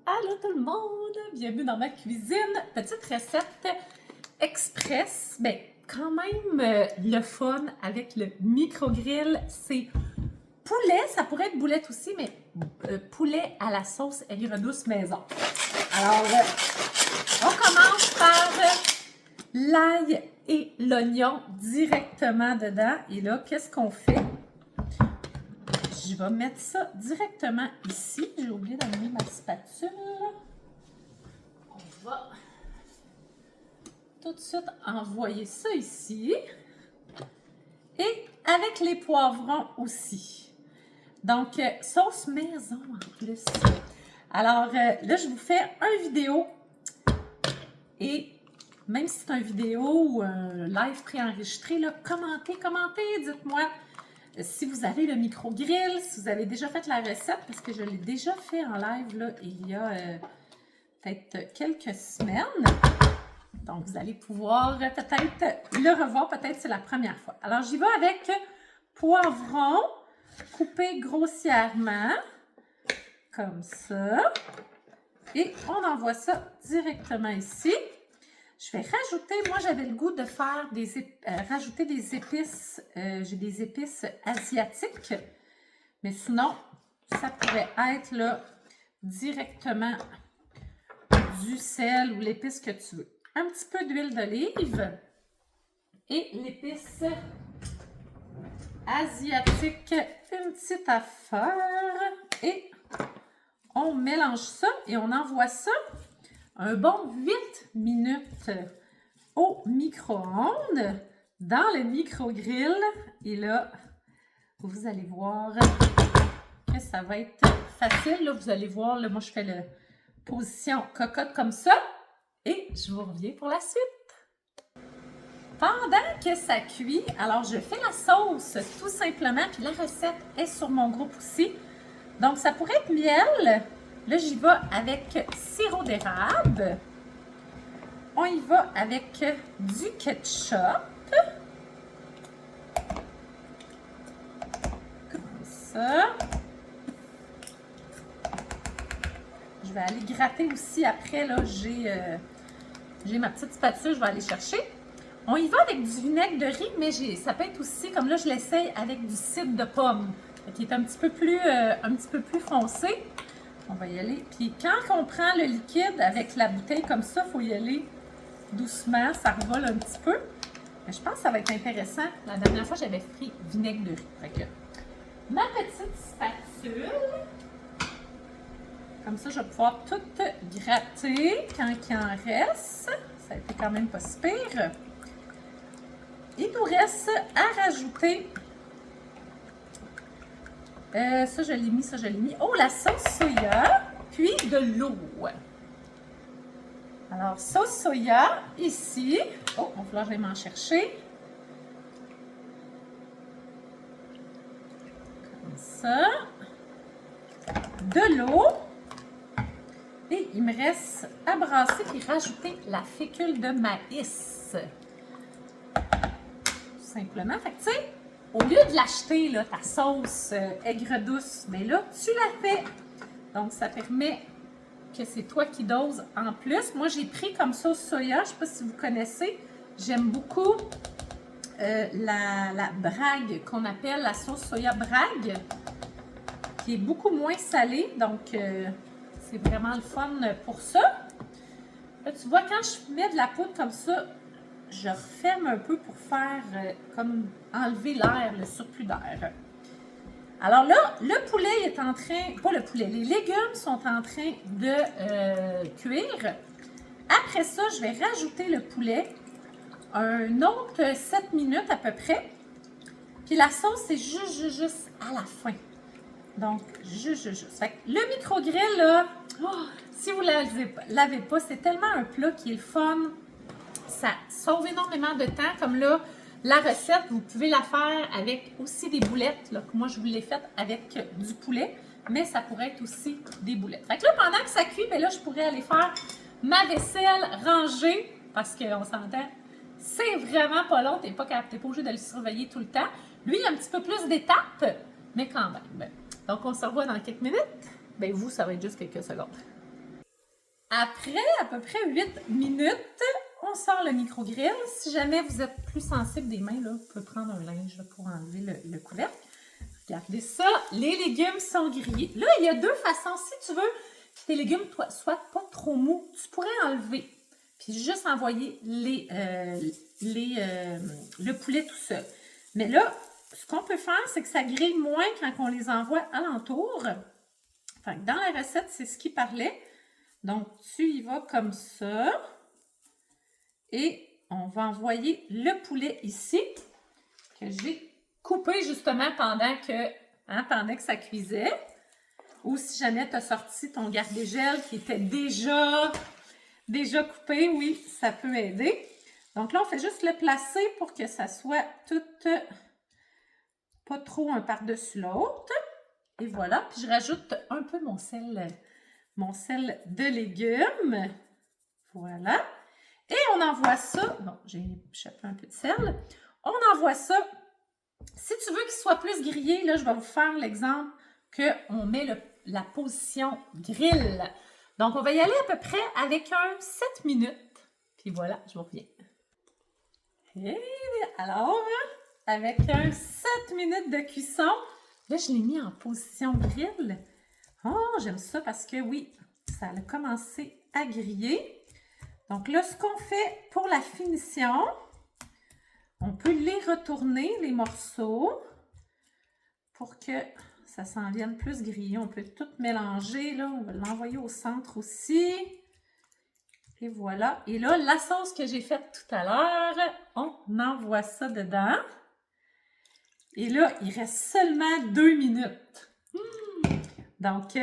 Allô tout le monde! Bienvenue dans ma cuisine. Petite recette express, mais quand même le fun avec le micro-grill. C'est poulet, ça pourrait être boulette aussi, mais poulet à la sauce aigre douce maison. Alors, on commence par l'ail et l'oignon directement dedans. Et là, qu'est-ce qu'on fait? Je vais mettre ça directement ici. J'ai oublié d'amener ma spatule. On va tout de suite envoyer ça ici. Et avec les poivrons aussi. Donc, sauce maison en plus. Alors, là, je vous fais une vidéo. Et même si c'est une vidéo ou un live préenregistré, là, commentez, dites-moi. Si vous avez le micro-grill, si vous avez déjà fait la recette, parce que je l'ai déjà fait en live là, il y a peut-être quelques semaines. Donc, vous allez pouvoir peut-être le revoir, peut-être c'est la première fois. Alors, j'y vais avec poivron coupé grossièrement, comme ça. Et on envoie ça directement ici. Je vais rajouter, moi j'avais le goût de faire rajouter des épices, j'ai des épices asiatiques, mais sinon, ça pourrait être là directement du sel ou l'épice que tu veux. Un petit peu d'huile d'olive et l'épice asiatique, une petite affaire et on mélange ça et on envoie ça un bon 8 minutes au micro-ondes dans le micro-grill. Et là, vous allez voir que ça va être facile. Là, vous allez voir, là, moi, je fais la position cocotte comme ça. Et je vous reviens pour la suite. Pendant que ça cuit, alors je fais la sauce tout simplement. Puis la recette est sur mon groupe aussi. Donc, ça pourrait être miel. Là, j'y vais avec sirop d'érable. On y va avec du ketchup. Comme ça. Je vais aller gratter aussi après. Là, j'ai ma petite spatule, je vais aller chercher. On y va avec du vinaigre de riz, mais ça peut être aussi, comme là, je l'essaye avec du cidre de pomme, qui est un petit peu plus foncé. On va y aller. Puis quand on prend le liquide avec la bouteille comme ça, il faut y aller doucement. Ça revole un petit peu. Mais je pense que ça va être intéressant. La dernière fois, j'avais pris vinaigre de riz. Fait que ma petite spatule. Comme ça, je vais pouvoir tout gratter quand il en reste. Ça a été quand même pas si pire. Il nous reste à rajouter... ça, je l'ai mis, ça, je l'ai mis. Oh, la sauce soya, puis de l'eau. Alors, sauce soya, ici. Oh, il va falloir que j'aille m'en chercher. Comme ça. De l'eau. Et il me reste à brasser et rajouter la fécule de maïs. Tout simplement. Fait que, tu sais, au lieu de l'acheter, là, ta sauce aigre douce, mais là, tu la fais. Donc, ça permet que c'est toi qui doses en plus. Moi, j'ai pris comme sauce soya. Je ne sais pas si vous connaissez. J'aime beaucoup la Brague, qu'on appelle la sauce soya Brague, qui est beaucoup moins salée. Donc, c'est vraiment le fun pour ça. Là, tu vois, quand je mets de la poudre comme ça, je referme un peu pour faire comme enlever l'air, le surplus d'air. Alors là, le poulet est en train, pas le poulet, les légumes sont en train de cuire. Après ça, je vais rajouter le poulet un autre 7 minutes à peu près. Puis la sauce, c'est juste à la fin. Donc, juste. Fait que le micro-grill, là, si vous ne l'avez pas, c'est tellement un plat qui est le fun. Ça sauve énormément de temps. Comme là, la recette, vous pouvez la faire avec aussi des boulettes. Là, que moi, je vous l'ai faite avec du poulet. Mais ça pourrait être aussi des boulettes. Fait que là, pendant que ça cuit, ben là, je pourrais aller faire ma vaisselle rangée. Parce qu'on s'entend, c'est vraiment pas long. Tu n'es pas obligé de le surveiller tout le temps. Lui, il y a un petit peu plus d'étapes, mais quand même. Donc, on se revoit dans quelques minutes. Ben vous, ça va être juste quelques secondes. après à peu près 8 minutes, on sort le micro-grill. Si jamais vous êtes plus sensible des mains, là, vous pouvez prendre un linge là, pour enlever le couvercle. Regardez ça, les légumes sont grillés. Là, il y a deux façons. Si tu veux que tes légumes soient pas trop mous, tu pourrais enlever. Puis juste envoyer le poulet tout seul. Mais là, ce qu'on peut faire, c'est que ça grille moins quand on les envoie alentour. Fait que dans la recette, c'est ce qui parlait. Donc, tu y vas comme ça. Et on va envoyer le poulet ici, que j'ai coupé justement pendant que ça cuisait. Ou si jamais tu as sorti ton garde-gel qui était déjà coupé, oui, ça peut aider. Donc là, on fait juste le placer pour que ça soit tout, pas trop un par-dessus l'autre. Et voilà, puis je rajoute un peu mon sel de légumes. Voilà. Et on envoie ça, bon, j'ai échappé un peu de sel. On envoie ça, si tu veux qu'il soit plus grillé, là, je vais vous faire l'exemple qu'on met la position grill. Donc, on va y aller à peu près avec un 7 minutes. Puis voilà, je vous reviens. Et alors, avec un 7 minutes de cuisson, là, je l'ai mis en position grill. Oh, j'aime ça parce que oui, ça a commencé à griller. Donc là, ce qu'on fait pour la finition, on peut les retourner, les morceaux, pour que ça s'en vienne plus grillé. On peut tout mélanger, là. On va l'envoyer au centre aussi. Et voilà. Et là, la sauce que j'ai faite tout à l'heure, on envoie ça dedans. Et là, il reste seulement 2 minutes. Donc,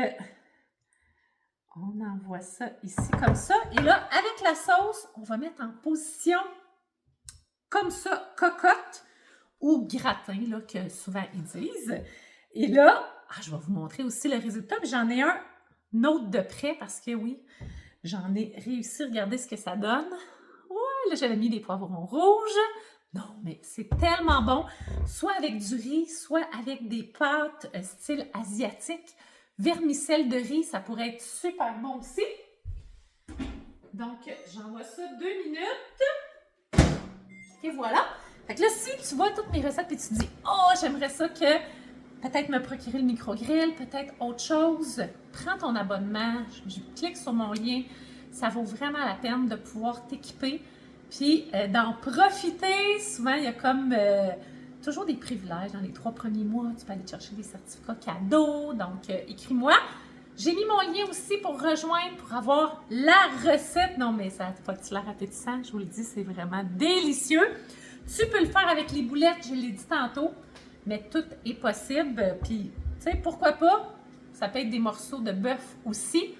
on envoie ça ici comme ça. Et là, avec la sauce, on va mettre en position comme ça, cocotte ou gratin, là, que souvent ils disent. Et là, je vais vous montrer aussi le résultat. J'en ai un autre de près parce que oui, j'en ai réussi. Regardez ce que ça donne. Ouais, là, j'avais mis des poivrons rouges. Non, mais c'est tellement bon. Soit avec du riz, soit avec des pâtes style asiatique. Vermicelle de riz, ça pourrait être super bon aussi. Donc, j'envoie ça 2 minutes. Et voilà. Fait que là, si tu vois toutes mes recettes et tu te dis « Oh, j'aimerais ça que peut-être me procurer le micro-grill, peut-être autre chose. » Prends ton abonnement, je clique sur mon lien. Ça vaut vraiment la peine de pouvoir t'équiper. Puis d'en profiter. Souvent, il y a comme toujours des privilèges dans les 3 premiers mois. Tu peux aller chercher des certificats cadeaux. Donc, écris-moi. J'ai mis mon lien aussi pour rejoindre, pour avoir la recette. Non, mais ça n'a pas l'air appétissant. Je vous le dis, c'est vraiment délicieux. Tu peux le faire avec les boulettes, je l'ai dit tantôt, mais tout est possible. Puis, tu sais, pourquoi pas? Ça peut être des morceaux de bœuf aussi.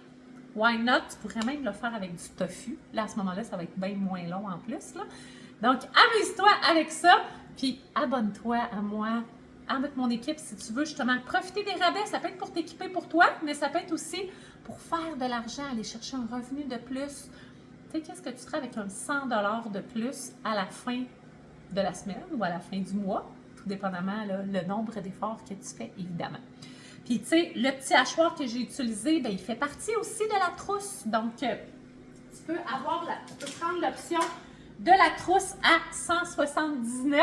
Why not? Tu pourrais même le faire avec du tofu. Là, à ce moment-là, ça va être bien moins long en plus, là. Donc, amuse-toi avec ça. Puis, abonne-toi à moi, avec mon équipe, si tu veux justement profiter des rabais. Ça peut être pour t'équiper pour toi, mais ça peut être aussi pour faire de l'argent, aller chercher un revenu de plus. Tu sais, qu'est-ce que tu ferais avec un 100 $ de plus à la fin de la semaine ou à la fin du mois, tout dépendamment là, le nombre d'efforts que tu fais, évidemment. Puis, tu sais, le petit hachoir que j'ai utilisé, bien, il fait partie aussi de la trousse. Donc, tu peux prendre l'option de la trousse à 179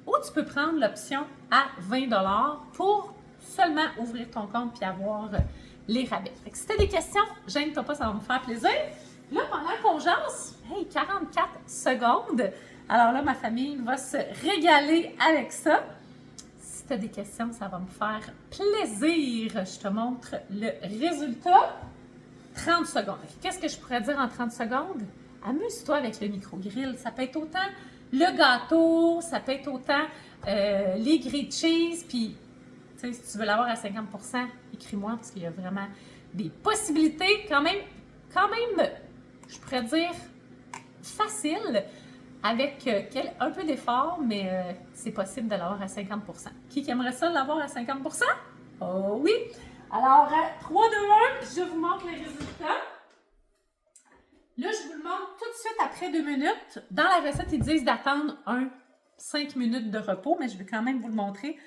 ou tu peux prendre l'option à 20 $ pour seulement ouvrir ton compte puis avoir les rabais. Fait que si tu as des questions, gêne-toi pas, ça va me faire plaisir. Là, pendant qu'on jase, hey, 44 secondes. Alors là, ma famille va se régaler avec ça. Si tu as des questions, ça va me faire plaisir. Je te montre le résultat. 30 secondes. Qu'est-ce que je pourrais dire en 30 secondes? Amuse-toi avec le micro-grill. Ça peut être autant le gâteau, ça peut être autant les grilled cheese. Puis, tu sais, si tu veux l'avoir à 50%, écris-moi parce qu'il y a vraiment des possibilités quand même, je pourrais dire, facile. Avec un peu d'effort, mais c'est possible de l'avoir à 50%. Qui aimerait ça l'avoir à 50%? Oh oui! Alors, 3, 2, 1, je vous montre les résultats. Là, je vous le montre tout de suite après 2 minutes. Dans la recette, ils disent d'attendre 5 minutes de repos, mais je vais quand même vous le montrer.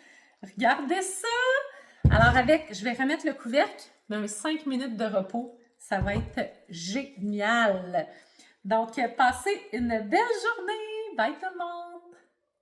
Regardez ça! Alors, je vais remettre le couvercle, mais 5 minutes de repos, Ça va être génial. Donc, passez une belle journée. Bye tout le monde!